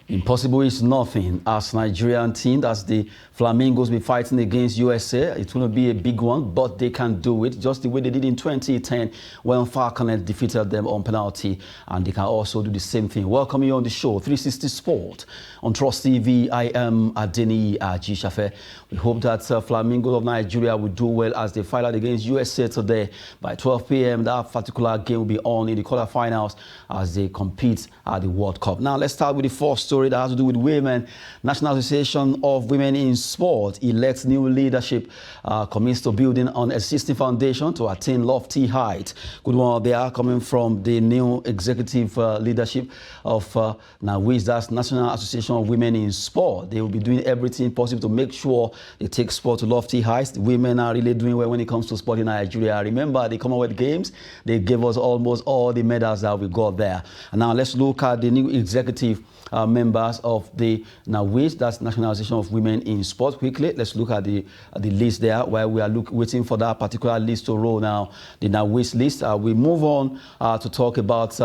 Impossible is nothing as Nigerian team, that's the Flamingos, be fighting against USA. It's going to be a big one, but they can do it just the way they did in 2010 when Falconet defeated them on penalty, and they can also do the same thing. Welcome you on the show, 360 Sport on Trust TV. I am Adeni Ajishafe. We hope that Flamingos of Nigeria will do well as they fight out against USA today. By 12 p.m. that particular game will be on in the quarterfinals as they compete at the World Cup. Now let's start with the first story that has to do with women. National Association of Women in Sport elects new leadership, commits to building on existing foundation to attain lofty heights. Good one, they are coming from the new executive leadership of NAWIS, that's National Association of Women in Sport. They will be doing everything possible to make sure they take sport to lofty heights. The women are really doing well when it comes to sport in Nigeria. Remember, the Commonwealth Games, they gave us almost all the medals that we got there. And now let's look at the new executive members of the NAWIS, that's National Association of Women in Sport. Quickly, let's look at the list there while we are waiting for that particular list to roll now, the NAWIS list. We move on to talk about,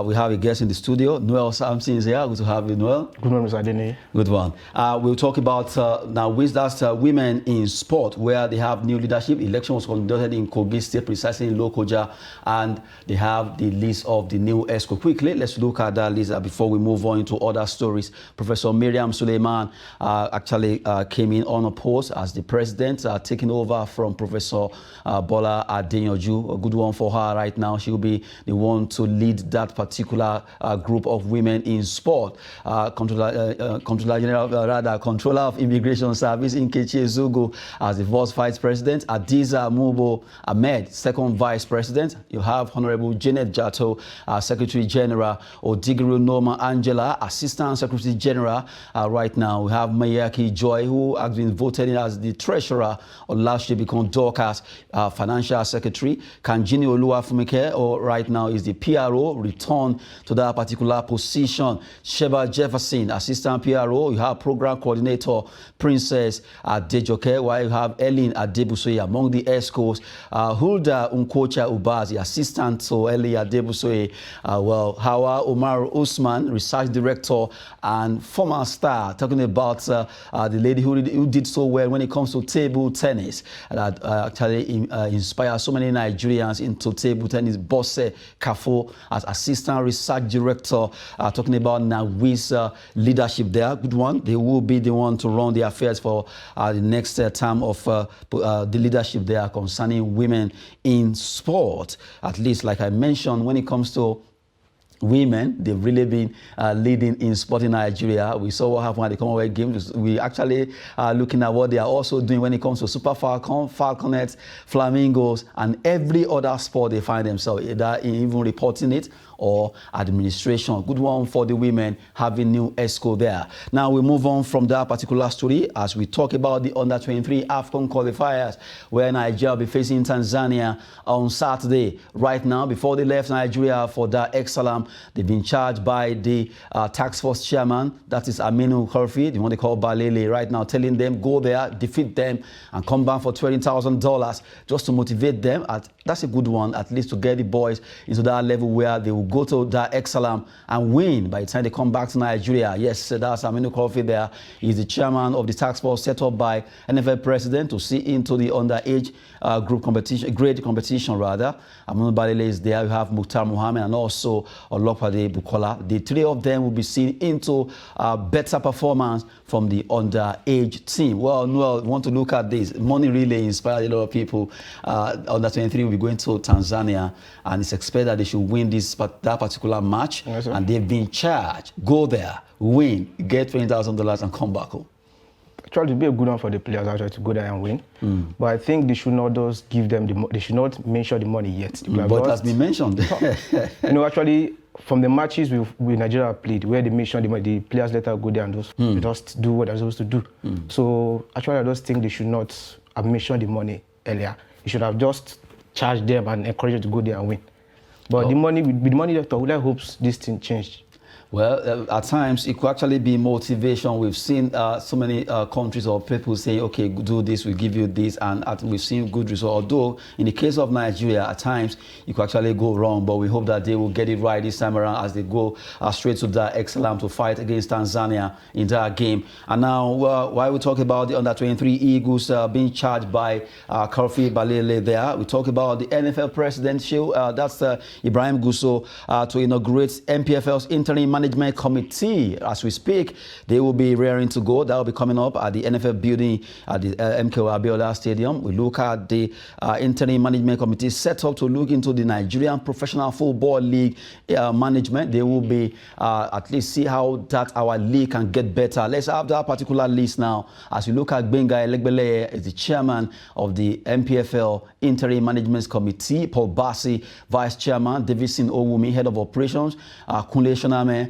we have a guest in the studio. Noel Samson is here. Good to have you, Noel. Good morning, Mr. Adeni. Good one. We'll talk about NAWIS, that's Women in Sport, where they have new leadership. Election was conducted in Kogi State, precisely in Lokoja, and they have the list of the new ESCO. Quickly, let's look at that list before we move on into other stories. Professor Miriam Suleiman actually came in unopposed as the president, taking over from Professor Bola Adeyanju. A good one for her right now. She will be the one to lead that particular group of women in sport. Controller of Immigration Service Nkechi Ezugo as the first vice president. Adiza Mubo Ahmed, second vice president. You have Honorable Janet Jato, Secretary General. Odigiru Norma Angela, Assistant Secretary General. Right now, we have Mayaki Joy, who has been voted in as the Treasurer, or last year become Dorcas, Financial Secretary. Kanjini Oluwafumike, right now is the PRO, return to that particular position. Sheba Jefferson, Assistant PRO. You have Program Coordinator, Princess Adejoke, while you have Ellen Adebusoye among the ESCOs. Hulda Unkocha Ubazi, Assistant to Eli Adebusoye. Hawa Omar Usman, Research Director and former star, talking about the lady who did so well when it comes to table tennis, that actually inspired so many Nigerians into table tennis. Bosse Kafo as Assistant Research Director, talking about NAWIS leadership there. Good one. They will be the one to run the affairs for the next term of the leadership there concerning women in sport. At least, like I mentioned, when it comes to women, they've really been leading in sport in Nigeria. We saw what happened at the Commonwealth Games. We actually are looking at what they are also doing when it comes to Super Falcon, Falconets, Flamingos, and every other sport they find themselves, either in even reporting it or administration. Good one for the women having new ESCO there. Now we move on from that particular story as we talk about the U23 AFCON qualifiers, where Nigeria will be facing Tanzania on Saturday. Right now, before they left Nigeria for Dar es Salaam, they've been charged by the task force chairman, that is Aminu Khurfi, the one they call Balele, right now, telling them go there, defeat them, and come back for $20,000 just to motivate them. That's a good one, at least to get the boys into that level where they will go to Dar es Salaam and win by the time they come back to Nigeria. Yes, that's Aminu Khurfi there. He's the chairman of the task force set up by NFL president to see into the underage group competition, grade competition rather. Aminu Balele is there. You have Mukhtar Mohammed and also Olopade Bukola. The three of them will be seen into better performance from the underage team. Well, Noel, want to look at this. Money really inspired a lot of people. Under 23 will be going to Tanzania, and it's expected that they should win that particular match. Yes, and they've been charged. Go there, win, get $20,000 and come back home. Actually, it'd be a good one for the players actually to go there and win. But I think they should not just give them the money. They should not mention the money yet. But it has been mentioned. Actually, from the matches we Nigeria played, where they mentioned the players let her go there and just do what they're supposed to do. So actually, I just think they should not have mentioned the money earlier. They should have just charged them and encouraged them to go there and win. But the money, with the money, I hopes this thing changed. Well, at times it could actually be motivation. We've seen so many countries or people saying, okay, do this, we give you this, and we've seen good results. Although in the case of Nigeria, at times it could actually go wrong, but we hope that they will get it right this time around as they go straight to Dar es Salaam to fight against Tanzania in that game. And now, while we talk about the under-23 Eagles being charged by Kofi Balele there, we talk about the NFL presidential, that's Ibrahim Gusso, to inaugurate MPFL's interim management committee. As we speak, they will be raring to go. That will be coming up at the NFL building at the MKO Abiola Stadium. We look at the interim management committee set up to look into the Nigerian Professional Football League management. They will be at least see how that our league can get better. Let's have that particular list now. As we look at Benga Elegbele is the chairman of the MPFL interim management committee, Paul Bassi, vice chairman, Davidson Owumi, head of operations, Kunle Shoname,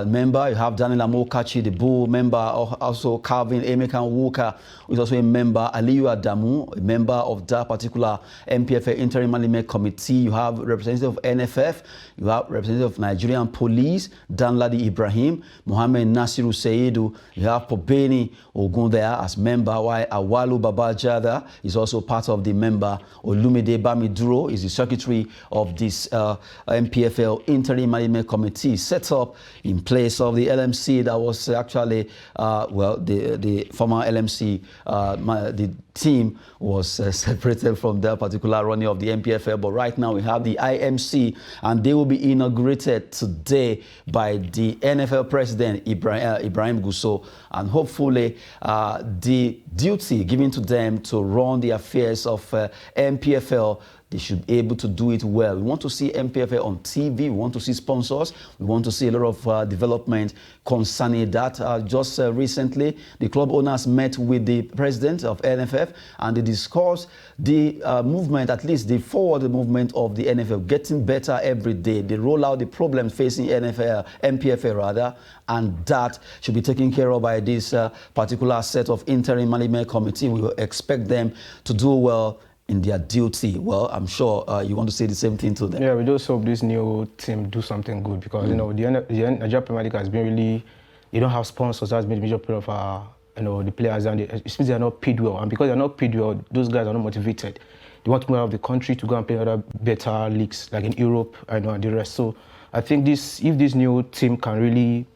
member. You have Daniel Amokachi, the Bull member, also Calvin Emekan Walker, who is also a member, Aliyu Adamu, a member of that particular MPFL interim management committee. You have representative of NFF, you have representative of Nigerian Police, Danladi Ibrahim, Mohammed Nasiru Seidu, you have Pobeni Ogun there as member, while Awalu Babajada is also part of the member. Olumide Bamiduro is the secretary of this MPFL interim management committee set up in place of the LMC that was actually, the former LMC, the team was separated from that particular running of the MPFL. But right now we have the IMC, and they will be inaugurated today by the NFL president, Ibrahim Gusso, and hopefully the duty given to them to run the affairs of MPFL, they should be able to do it well. We want to see MPFL on TV. We want to see sponsors. We want to see a lot of development concerning that. Just recently, the club owners met with the president of NFF, and they discussed the movement, at least the forward movement of the NFF, getting better every day. They roll out the problems facing MPFL rather, and that should be taken care of by this particular set of interim management committee. We will expect them to do well in their duty. Well, I'm sure you want to say the same thing to them. Yeah, we just hope this new team do something good, because you know the Nigeria Premier League has been really, they don't have sponsors. That's been the major problem of our, the players, and it means they are not paid well, and because they are not paid well, those guys are not motivated. They want to move out of the country to go and play other better leagues like in Europe and the rest. So I think if this new team can really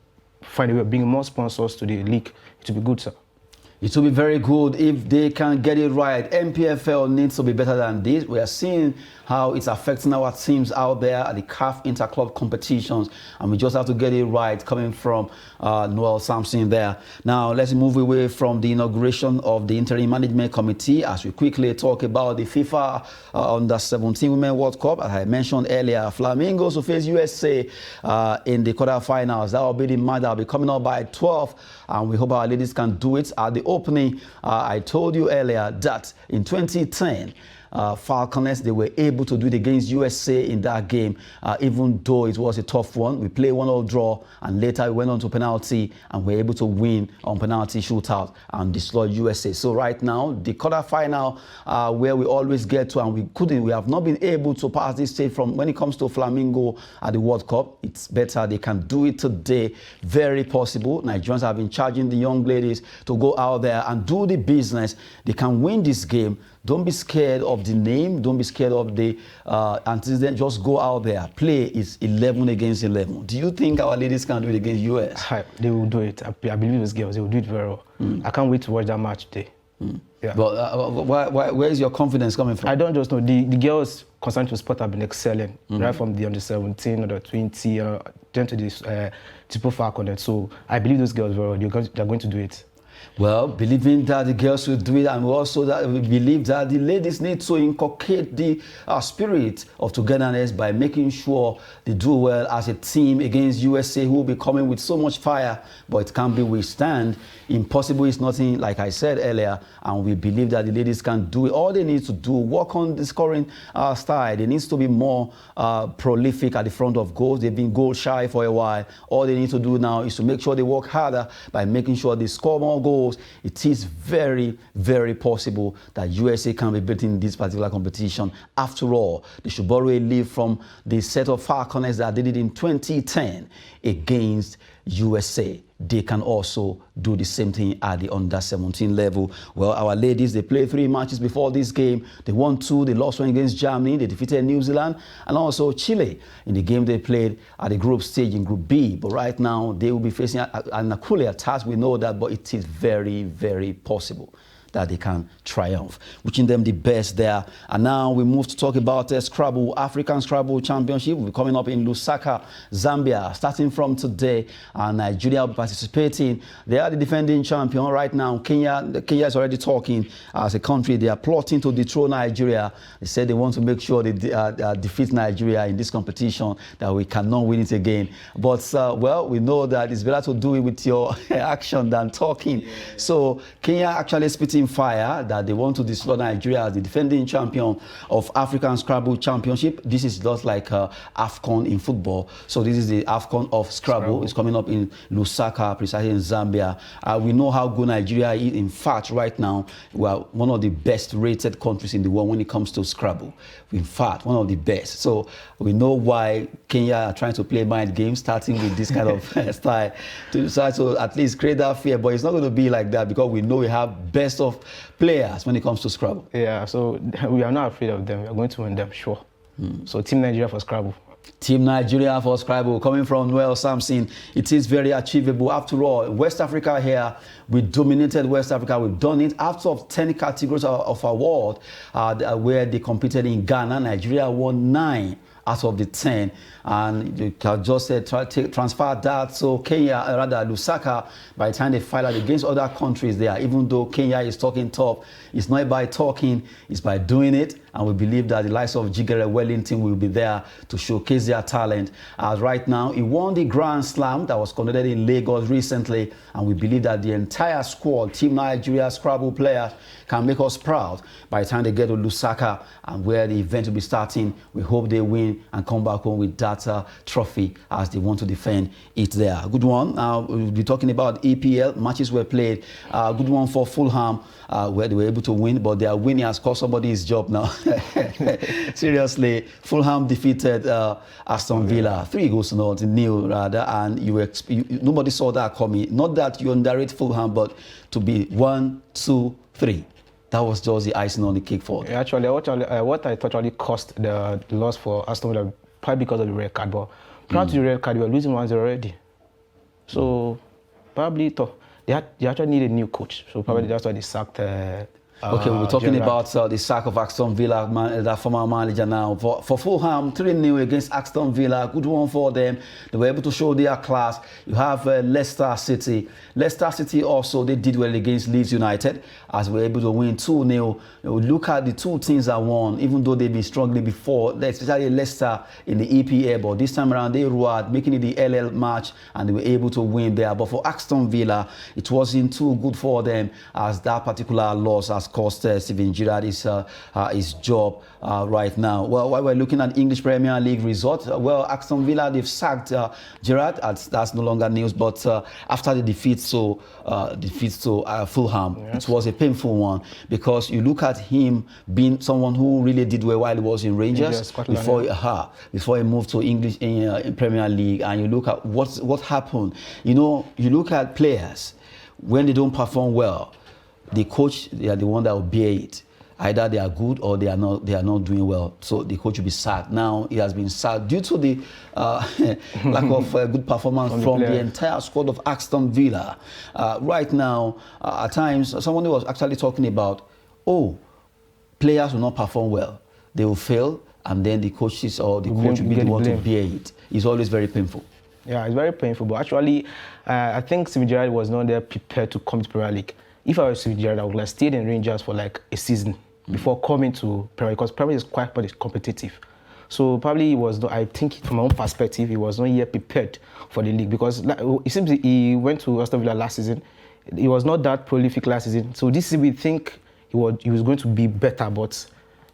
find a way of bringing more sponsors to the league, it will be good, sir. It will be very good if they can get it right. MPFL needs to be better than this. We are seeing how it's affecting our teams out there at the CAF interclub competitions, and we just have to get it right, coming from Noel Sampson there. Now, let's move away from the inauguration of the interim management committee as we quickly talk about the FIFA Under-17 Women World Cup. As I mentioned earlier, Flamingos will face USA in the quarterfinals. That will be the match that will be coming up by 12, and we hope our ladies can do it. At the opening, I told you earlier that in 2010, Falconets, they were able to do it against USA in that game, even though it was a tough one. We played 1-1 draw, and later we went on to penalty and were able to win on penalty shootout and destroy USA. So right now, the quarterfinal, where we always get to, and we have not been able to pass this stage from when it comes to Flamingo at the World Cup. It's better they can do it today. Very possible. Nigerians have been charging the young ladies to go out there and do the business. They can win this game. Don't be scared of the name. Don't be scared of the antecedent. Just go out there. Play is 11 against 11. Do you think our ladies can do it against US? They will do it. I believe those girls, they will do it very well. I can't wait to watch that match today. Yeah. But where is your confidence coming from? I don't just know. The girls concerned to sport have been excelling, right from the under-17, under-20, down to this Triple Falconet. So I believe those girls very well. They're going to do it. Well, believing that the girls will do it, and also that we believe that the ladies need to inculcate the spirit of togetherness by making sure they do well as a team against USA, who will be coming with so much fire, but it can't be withstand. Impossible is nothing, like I said earlier, and we believe that the ladies can do it. All they need to do, work on the scoring style. They need to be more prolific at the front of goals. They've been goal shy for a while. All they need to do now is to make sure they work harder by making sure they score more goals goals, it is very, very possible that USA can be beaten in this particular competition. After all, they should borrow a lead from the set of Falconers that did it in 2010 against USA. They can also do the same thing at the under-17 level. Well, our ladies, they played 3 matches before this game. They won 2, they lost 1 against Germany, they defeated New Zealand and also Chile in the game they played at the group stage in Group B. But right now, they will be facing an Akulia task. We know that, but it is very, very possible that they can triumph. Wishing them the best there. And now we move to talk about Scrabble, African Scrabble Championship. Will be coming up in Lusaka, Zambia, starting from today. And Nigeria will be participating. They are the defending champion right now. Kenya is already talking as a country. They are plotting to dethrone Nigeria. They said they want to make sure they defeat Nigeria in this competition, that we cannot win it again. But, well, we know that it's better to do it with your action than talking. Yeah. So Kenya actually spitting fire that they want to destroy Nigeria as the defending champion of African Scrabble Championship. This is just like AFCON in football. So this is the AFCON of Scrabble. It's coming up in Lusaka, precisely in Zambia. We know how good Nigeria is. In fact, right now, we are one of the best rated countries in the world when it comes to Scrabble. In fact, one of the best. So we know why Kenya are trying to play mind games, starting with this kind of style to try to at least create that fear. But it's not going to be like that because we know we have best of players when it comes to Scrabble. Yeah, so we are not afraid of them. We are going to win them, sure. So Team Nigeria for Scrabble. Team Nigeria for Scrabble, coming from Noel Samson. It is very achievable. After all, West Africa here, we dominated West Africa. We've done it out of 10 categories of award where they competed in Ghana. Nigeria won 9 out of the 10, and you can just transfer that. So Kenya, rather Lusaka, by the time they fight out against other countries there, even though Kenya is talking tough, it's not by talking, it's by doing it. And we believe that the likes of Jigere Wellington will be there to showcase their talent. As right now, he won the Grand Slam that was conducted in Lagos recently, and we believe that the entire squad, Team Nigeria Scrabble players, can make us proud by the time they get to Lusaka and where the event will be starting. We hope they win and come back home with that trophy as they want to defend it there. Good one. We'll be talking about EPL. Matches were played. Good one for Fulham, where they were able to win, but their winning has cost somebody his job now. Seriously, Fulham defeated Aston Villa 3-0 rather, and nobody saw that coming. Not that you underrate Fulham, but to be 1, 2, 3. That was just the icing on the cake for them. Yeah, actually, what I thought really cost the loss for Aston Villa, probably because of the red card. But prior to the red card, we were losing 1-0 already. So probably they actually need a new coach. So probably that's why they sacked. Okay, we're talking about the sack of Aston Villa, the former manager now. For Fulham, 3-0 against Aston Villa. Good one for them. They were able to show their class. You have Leicester City. Leicester City also, they did well against Leeds United as we were able to win 2-0. Look at the 2 teams that won, even though they've been struggling before, especially Leicester in the EPL. But this time around, they roared, making it the LL match, and they were able to win there. But for Aston Villa, it wasn't too good for them as that particular loss has cost Steven Gerrard his job right now. Well, while we're looking at English Premier League results, well, Aston Villa, they've sacked Gerrard. That's no longer news, but after the defeat to Fulham, yes, it was a painful one because you look at him being someone who really did well while he was in Rangers before he moved to English in Premier League, and you look at what happened. You know, you look at players when they don't perform well. The coach, they are the one that will bear it. Either they are good or they are not doing well. So the coach will be sacked. Now he has been sacked due to the lack of good performance from the entire squad of Aston Villa. Right now, at times, someone was actually talking about, players will not perform well. They will fail, and then the coaches or the coach will be the one to bear it. It's always very painful. Yeah, it's very painful. But actually, I think Steven Gerrard was not there prepared to come to Premier League. If I was Steven Gerrard, I would have stayed in Rangers for like a season before coming to Premier League, because Premier League is quite competitive. So probably he was not, I think from my own perspective, he was not yet prepared for the league, because it seems he went to Aston Villa last season. He was not that prolific last season. So this season we think he was going to be better, but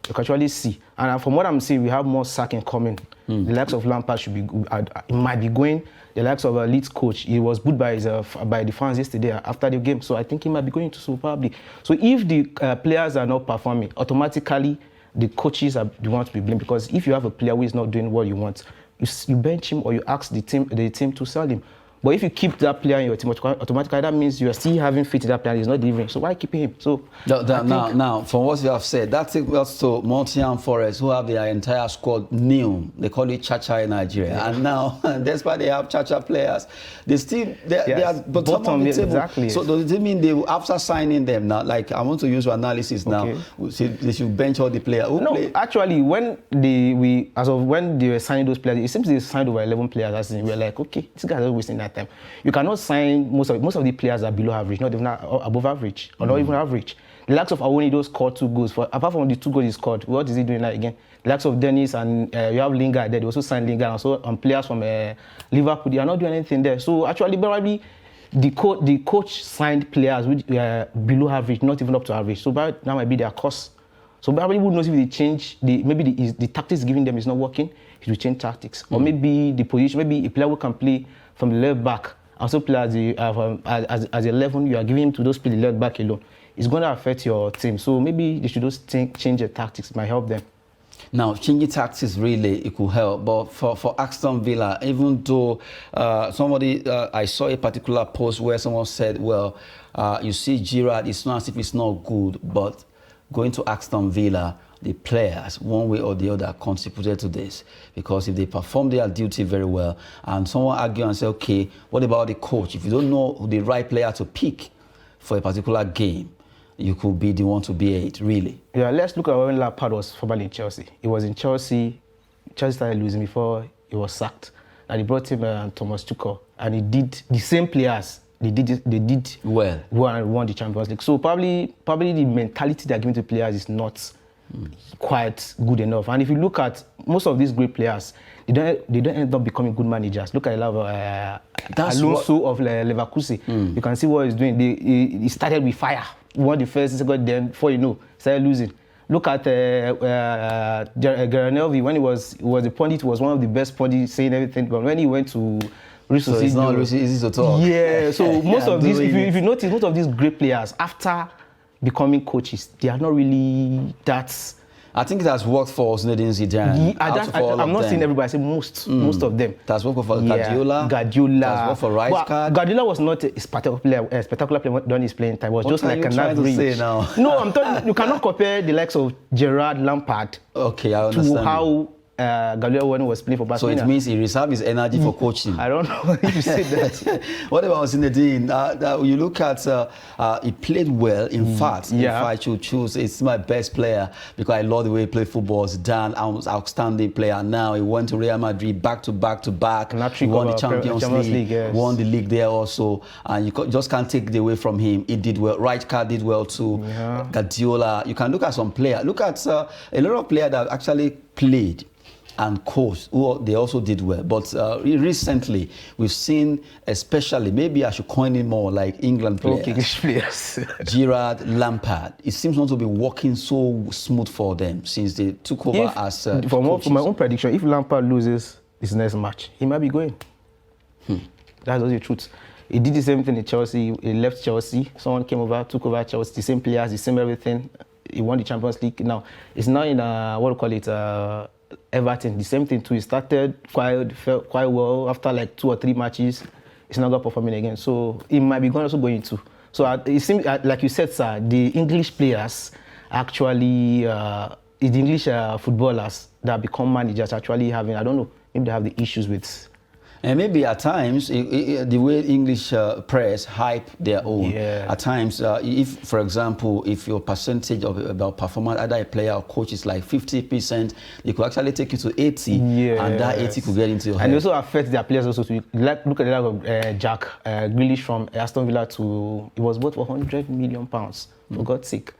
You can actually see. And from what I'm seeing, we have more sacking coming. The likes of Lampard should be, it might be going. The likes of a Leeds coach, he was booed by the fans yesterday after the game. So I think he might be going to so probably. So if the players are not performing, automatically the coaches are the ones to be blamed, because if you have a player who is not doing what you want, you bench him or you ask the team to sell him. But if you keep that player in your team, automatically that means you are still having faith in that player. He's not delivering. So why keeping him? So now, from what you have said, that takes us to Nottingham Forest, who have their entire squad new. They call it Chacha in Nigeria. Yeah. And now, despite they have Chacha players, they are bottom of the table. Exactly. So does it mean they will, after signing them now, like I want to use your analysis now, they should bench all the players? Actually, when they were signing those players, it seems they signed over 11 players. We were like, okay, these guys are wasting that time. You cannot sign most of the players are below average, not even above average, or not even average. The likes of Awonido scored 2 goals. Apart from the 2 goals he scored, what is he doing now again? The likes of Dennis and you have Lingard there. They also signed Lingard, also players from Liverpool. They are not doing anything there. So actually, probably the coach signed players which below average, not even up to average. So that might be their cost. So probably who knows if they change maybe the tactics giving them is not working. He will change tactics, or maybe the position. Maybe a player who can play from the left back, also play as 11, you are giving him to those play the left back alone. It's going to affect your team. So maybe they should just change their tactics. It might help them. Now, changing tactics really, it could help. But for Aston Villa, even though I saw a particular post where someone said, well, you see Gerrard, it's not as if it's not good, but going to Aston Villa, the players, one way or the other, contributed to this. Because if they perform their duty very well, and someone argue and say, okay, what about the coach? If you don't know the right player to pick for a particular game, you could be the one to bear it, really. Yeah, let's look at when Lampard was formerly in Chelsea. He was in Chelsea. Chelsea started losing before he was sacked. And they brought him Thomas Tuchel, and he did the same players. They did well and won the Champions League. So probably the mentality they're giving to players is not quite good enough. And if you look at most of these great players, they don't end up becoming good managers. Look at Alonso of Leverkusen. You can see what he's doing. He started with fire. Won the first, second, then before you know, started losing. Look at Garanelvi. When he was the pundit, was one of the best pundits saying everything. But when he went to so it's not easy to talk. Yeah. So most of these, if you notice, most of these great players after becoming coaches, they are not really that. I think it has worked for Zinedine Zidane. I'm not saying everybody. I say most of them. That's worked for Guardiola. That's worked for Rijkaard. Guardiola was not a spectacular player during his playing time. It was just like an average. To say now? No, I'm telling you, you cannot compare the likes of Gerrard, Lampard. Okay, I understand. To how Guardiola when he was playing for Barcelona. So it means he reserved his energy for coaching. I don't know if you said that. What about Zinedine? You look at he played well. In fact, if I should choose, it's my best player because I love the way he played football. Zidane, outstanding player. Now he went to Real Madrid back to back. He won the Champions League, yes. Won the league there also, and you just can't take it away from him. He did well. Rijkaard did well too. Yeah. Guardiola. You can look at some players. Look at a lot of players that actually played and coach, they also did well. But recently, we've seen, especially, maybe I should coin it more, like England players. Okay, English players. Gerrard, Lampard. It seems not to be working so smooth for them since they took over as for my own prediction, if Lampard loses his next match, he might be going. That's the truth. He did the same thing in Chelsea. He left Chelsea. Someone came over, took over Chelsea. The same players, the same everything. He won the Champions League. Now, it's now in, what do you call it, Everton, the same thing too. He started quite well after like 2 or 3 matches. He's not performing again, so he might be also going to. So it seems like you said, sir, the English players actually, the English footballers that become managers actually having, I don't know, maybe they have the issues with. And maybe at times, the way English press hype their own. Yeah. At times, if, for example, if your percentage about performance, either a player or coach is like 50%, they could actually take you to 80, and that 80 could get into your head. And also affect their players also. Look at the level of Jack Grealish from Aston Villa to, it was bought for £100 million, for God's sake.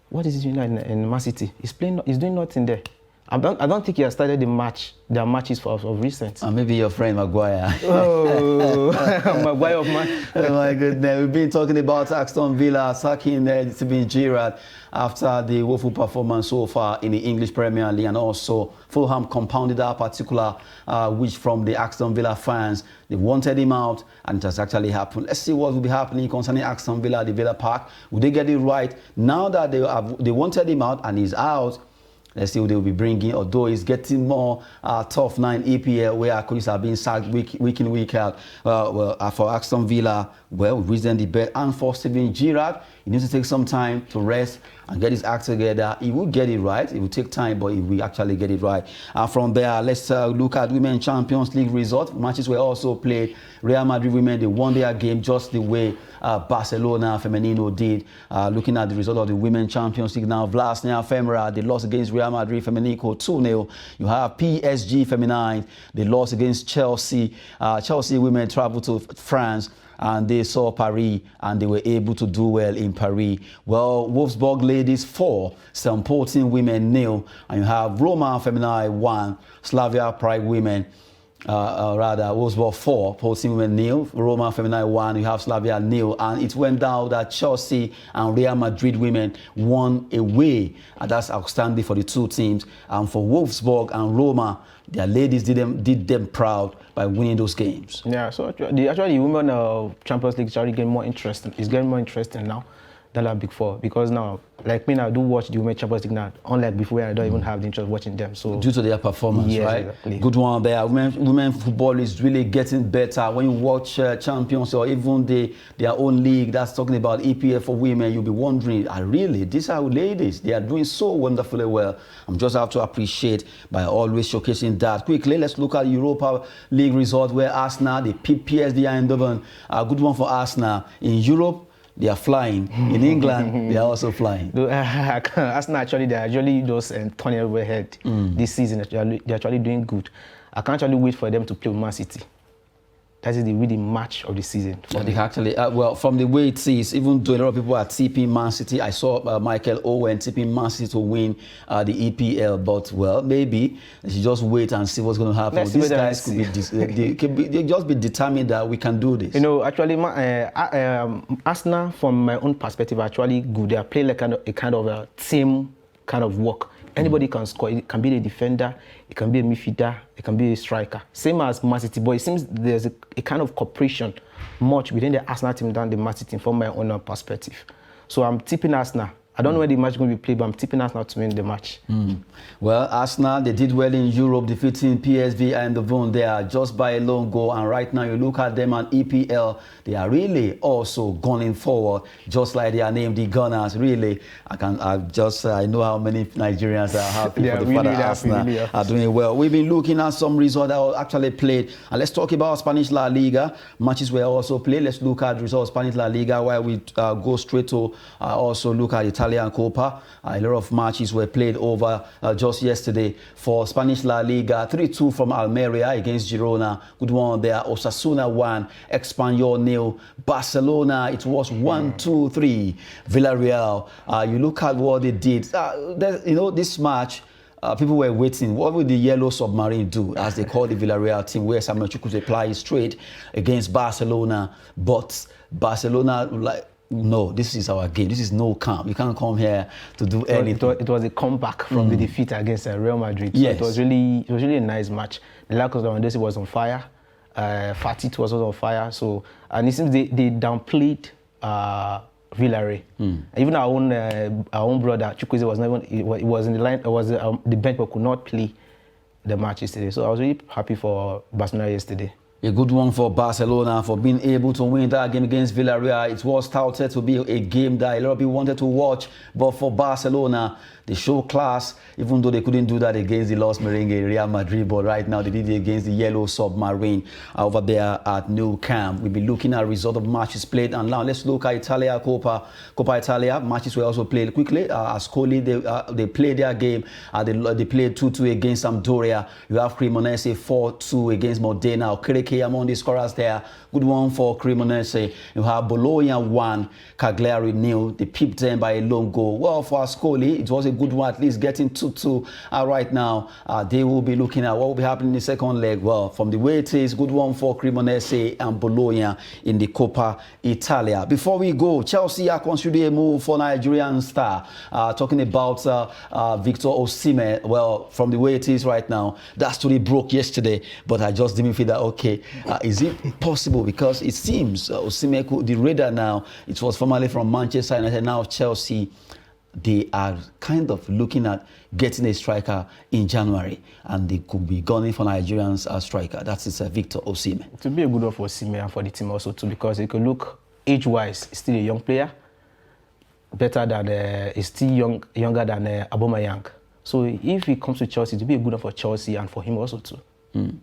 What is he doing in Man City? He's doing nothing there. I don't think he has started their matches of recent. Maybe your friend Maguire. Oh, Maguire of man. Oh my goodness, we've been talking about Aston Villa sacking Steven Gerrard after the woeful performance so far in the English Premier League, and also Fulham compounded that particular wish from the Aston Villa fans. They wanted him out, and it has actually happened. Let's see what will be happening concerning Aston Villa at the Villa Park. Will they get it right? Now that they wanted him out and he's out, let's see who they will be bringing, although it's getting more tough now in EPL, where coaches are being sacked week in, week out. For Aston Villa, well, we wish them the best. And for Steven Gerrard, he needs to take some time to rest and get his act together. He will get it right. It will take time, but he will actually get it right. From there, let's look at Women's Champions League results. Matches were also played. Real Madrid women, they won their game just the way Barcelona Femenino did. Looking at the result of the Women's Champions League now, Vlasnia Femra, they lost against Real Madrid Femenico 2-0. You have PSG Feminine, they lost against Chelsea. Chelsea women traveled to France, and they saw Paris, and they were able to do well in Paris. Well, Wolfsburg ladies 4, St. Pölten women 0, and you have Roma Feminine 1, Slavia Prague women, Wolfsburg 4, Pölten women 0, Roma Feminine 1, you have Slavia 0, and it went down that Chelsea and Real Madrid women won away, and that's outstanding for the two teams. And for Wolfsburg and Roma, their ladies did them proud by winning those games. Yeah, so actually women Champions League is already getting more interesting. It's getting more interesting now than like before, because now, like me now, I do watch the Women's Champions League now, unlike before where I don't even have the interest watching them. So due to their performance, yes, right? Exactly. Good one there. Women football is really getting better. When you watch champions or even their own league that's talking about EPL for women, you'll be wondering, really, these are ladies. They are doing so wonderfully well. I'm just have to appreciate by always showcasing that. Quickly, let's look at Europa League result where Arsenal, they beat PSV Eindhoven. A good one for Arsenal. In Europe, they are flying. In England, they are also flying. Arsenal they're actually just turning overhead this season. They're actually doing good. I can't actually wait for them to play with Man City. That is the really match of the season. Yeah, they actually, well, from the way it is, even though a lot of people are tipping Man City, I saw Michael Owen tipping Man City to win the EPL, but, well, maybe they should just wait and see what's going to happen. These guys could they just be determined that we can do this. You know, actually, Arsenal, from my own perspective, are actually good. They are playing like a kind of a team kind of work. Anybody can score. It can be a defender, it can be a midfielder, it can be a striker. Same as Man City, but it seems there's a kind of cooperation much within the Arsenal team than the Man City team from my own perspective. So I'm tipping Arsenal. I don't know where the match is going to be played, but I'm tipping Arsenal to win the match. Well, Arsenal, they did well in Europe, defeating PSV Eindhoven there just by a lone goal. And right now, you look at them on EPL, they are really also gunning forward, just like they are named the Gunners. Really, I know how many Nigerians are happy for the fact that Arsenal are doing well. We've been looking at some results that were actually played. And let's talk about Spanish La Liga. Matches were also played. Let's look at results of Spanish La Liga, while we go straight to also look at Italian Copa. A lot of matches were played over just yesterday. For Spanish La Liga, 3-2 from Almeria against Girona. Good one there. Osasuna 1, Espanyol 0. Barcelona, it was 1-2-3. Villarreal. You look at what they did. This match, people were waiting. What will the Yellow Submarine do, as they call the Villarreal team, where Samuel Chukwueze plays straight against Barcelona? But Barcelona, no, this is our game. This is no camp. You can't come here to do anything. It was a comeback from the defeat against Real Madrid. Yes. So it was really a nice match. The Lacos Lewandowski was on fire. Fatih was also on fire. So, and it seems they downplayed Villarreal. Even our own brother Chukwueze was not even. It was in the line. It was the bench, but could not play the match yesterday. So I was really happy for Barcelona yesterday. A good one for Barcelona for being able to win that game against Villarreal. It was touted to be a game that a lot of people wanted to watch, but for Barcelona, they show class, even though they couldn't do that against the Los Merengue Real Madrid, but right now they did it against the Yellow Submarine over there at Nou Camp. We'll be looking at result of matches played, and now let's look at Italia Coppa Italia. Matches were also played quickly. Ascoli, they played their game. They played 2-2 against Sampdoria. You have Cremonese 4-2 against Modena. Okereke Madueke among the scorers there. Good one for Cremonese. You have Bologna 1, Cagliari 0. They peeped them by a lone goal. Well, for Ascoli, it was a good one, at least getting 2-2 right now. They will be looking at what will be happening in the second leg. Well, from the way it is, good one for Cremonese and Bologna in the Coppa Italia. Before we go, Chelsea are considering a move for Nigerian star. Talking about Victor Osimhen. Well, from the way it is right now, that story broke yesterday, but I just didn't feel that, okay, is it possible? Because it seems Osimhen, the radar now, it was formerly from Manchester United, now Chelsea, they are kind of looking at getting a striker in January, and they could be gunning for Nigerians striker. That is Victor Osimhen. It would be a good one for Osimhen and for the team also too, because you could look age-wise, still a young player, better than is still younger than Aubameyang. So if he comes to Chelsea, it will be a good one for Chelsea and for him also too.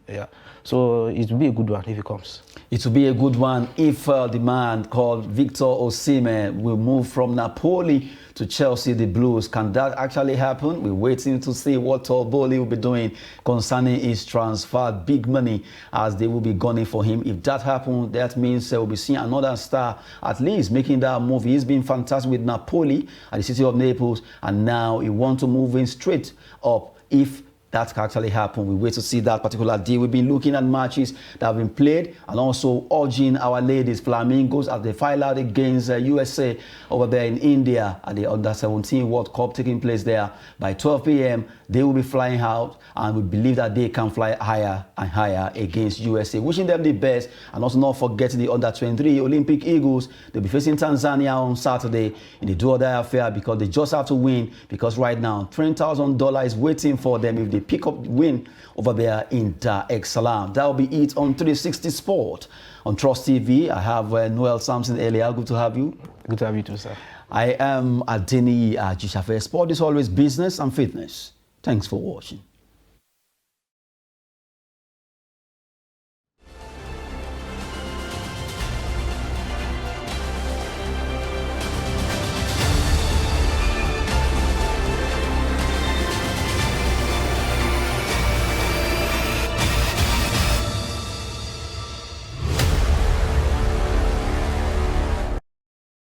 Yeah. So it will be a good one if he comes. It will be a good one if the man called Victor Osimhen will move from Napoli to Chelsea, the Blues. Can that actually happen? We're waiting to see what Tolboli will be doing concerning his transfer. Big money as they will be gunning for him. If that happens, that means we'll be seeing another star at least making that move. He's been fantastic with Napoli at the city of Naples, and now he wants to move in straight up if that can actually happen. We wait to see that particular deal. We've been looking at matches that have been played and also urging our ladies, Flamingos, as they file out against USA over there in India at the Under-17 World Cup taking place there. By 12 p.m., they will be flying out, and we believe that they can fly higher and higher against USA. Wishing them the best, and also not forgetting the Under-23 Olympic Eagles. They'll be facing Tanzania on Saturday in the do-or-die affair, because they just have to win, because right now $20,000 is waiting for them if they pick up the win over there in Dar es Salaam. That will be it on 360 Sport. On Trust TV, I have Noel Samson earlier. Good to have you. Good to have you too, sir. I am Adeni Ajishafe. Sport is always business and fitness. Thanks for watching.